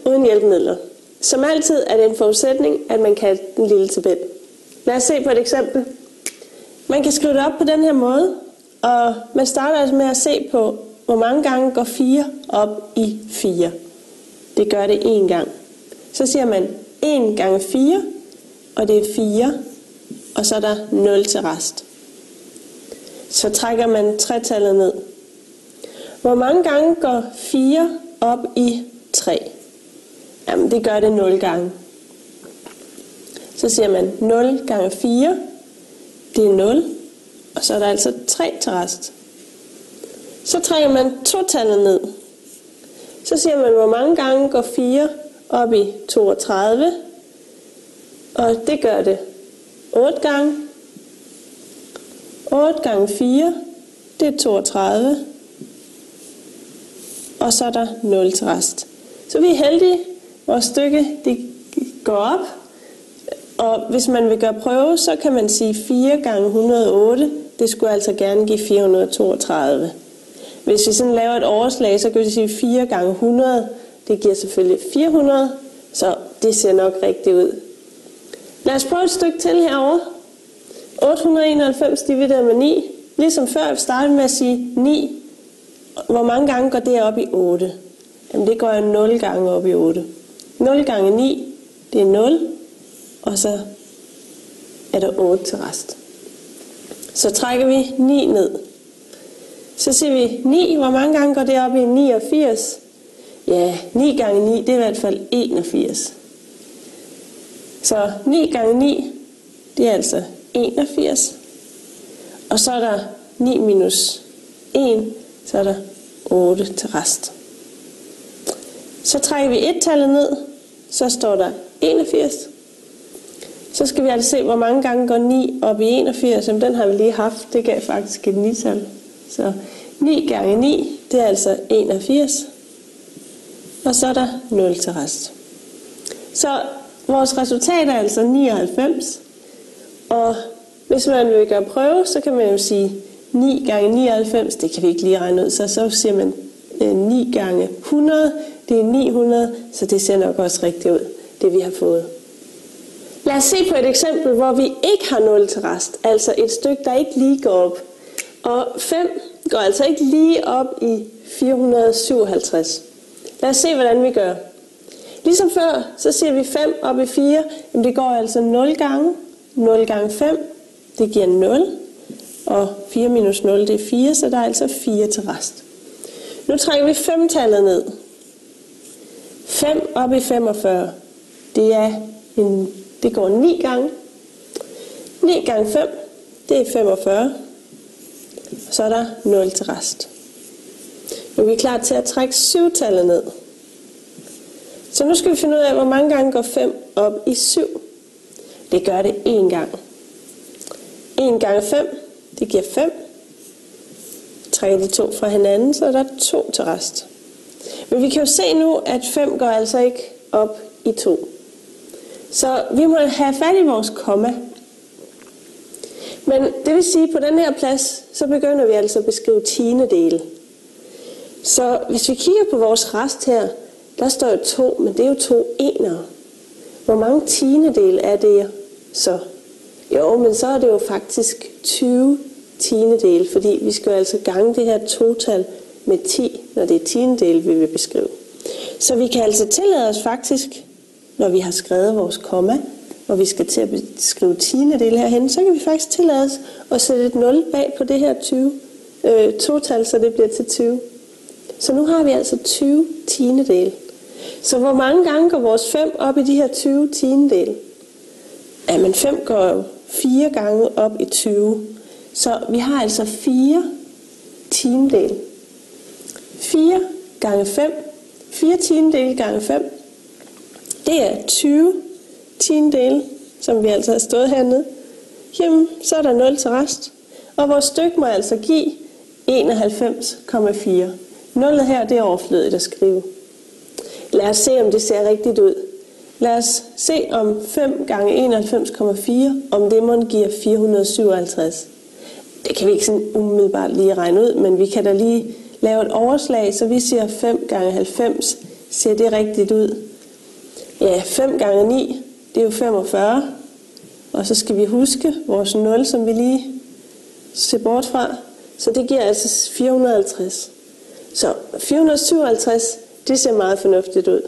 uden hjælpemidler. Som altid er det en forudsætning, at man kan den lille tabel. Lad os se på et eksempel. Man kan skrive det op på den her måde, og man starter altså med at se på, hvor mange gange går 4 op i 4. Det gør det 1 gang. Så siger man 1 gange 4, og det er 4, og så er der 0 til rest. Så trækker man 3-tallet ned. Hvor mange gange går 4 op i 3? Jamen, det gør det 0 gange. Så siger man 0 gange 4, det er 0, og så er der altså 3 til rest. Så trækker man 2-tallet ned. Så siger man, hvor mange gange går 4 op i 32, og det gør det 8 gange. 8 gange 4, det er 32, og så er der 0 til rest. Så vi er heldige, vores stykke det går op, og hvis man vil gøre prøve, så kan man sige 4 gange 108, det skulle altså gerne give 432. Hvis vi sådan laver et overslag, så kan vi sige 4 gange 100, det giver selvfølgelig 400, så det ser nok rigtigt ud. Lad os prøve et stykke til herovre. 891 divideret med 9. Ligesom før, vi startede med at sige 9. Hvor mange gange går det op i 8? Jamen det går jo 0 gange op i 8. 0 gange 9, det er 0. Og så er der 8 til rest. Så trækker vi 9 ned. Så siger vi 9. Hvor mange gange går det op i 89? Ja, 9 gange 9, det er i hvert fald 81. Så 9 gange 9, det er altså 81. Og så er der 9 minus 1, så er der 8 til rest. Så trækker vi 1-tallet ned, så står der 81. Så skal vi altså se, hvor mange gange går 9 op i 81. Jamen, den har vi lige haft, det gav faktisk et 9-tal. Så 9 gange 9, det er altså 81. Og så er der 0 til rest. Så vores resultat er altså 99. Og hvis man vil gøre prøve, så kan man jo sige 9 gange 99, det kan vi ikke lige regne ud, så siger man 9 gange 100, det er 900, så det ser nok også rigtigt ud, det vi har fået. Lad os se på et eksempel, hvor vi ikke har 0 til rest, altså et stykke, der ikke lige går op. Og 5 går altså ikke lige op i 457. Lad os se, hvordan vi gør. Ligesom før, så siger vi 5 op i 4, jamen det går altså 0 gange. 0 gange 5, det giver 0. Og 4 minus 0, det er 4, så der er altså 4 til rest. Nu trækker vi 5-tallet ned. 5 op i 45, det går 9 gange. 9 gange 5, det er 45. Så er der 0 til rest. Nu er vi klar til at trække 7-tallet ned. Så nu skal vi finde ud af, hvor mange gange går 5 op i 7. Det gør det 1 gang. 1 gange 5, det giver 5. Trækker de 2 fra hinanden, så er der 2 til rest. Men vi kan jo se nu, at 5 går altså ikke op i 2. Så vi må have fat i vores komma. Men det vil sige, at på den her plads, så begynder vi altså at beskrive tiendedele. Så hvis vi kigger på vores rest her, der står jo 2, men det er jo 2 enere. Hvor mange tiendedele er det så? Jo, men så er det jo faktisk 20 tiendedele, fordi vi skal jo altså gange det her total med 10, når det er tiendedele, vi vil beskrive. Så vi kan altså tillade os faktisk, når vi har skrevet vores komma, og vi skal til at beskrive tiendedele herhen, så kan vi faktisk tillade os at sætte et 0 bag på det her 2-tal, så det bliver til 20. Så nu har vi altså 20 tiendedele. Så hvor mange gange går vores 5 op i de her 20 tiendedele? Jamen 5 går jo 4 gange op i 20. Så vi har altså 4 tiendedele. 4 gange 5. 4 tiendedele gange 5. Det er 20 tiendedele, som vi altså har stået hernede. Jamen, så er der 0 til rest. Og vores stykke må altså give 91,4. Nullet her, det er overflødigt at skrive. Lad os se, om det ser rigtigt ud. Lad os se om 5 gange 91,4, om det må give 457. Det kan vi ikke sådan umiddelbart lige regne ud, men vi kan da lige lave et overslag, så vi siger 5 gange 90, ser det rigtigt ud. Ja, 5 gange 9, det er jo 45. Og så skal vi huske vores 0, som vi lige ser bort fra. Så det giver altså 450. Så 457, det ser meget fornuftigt ud.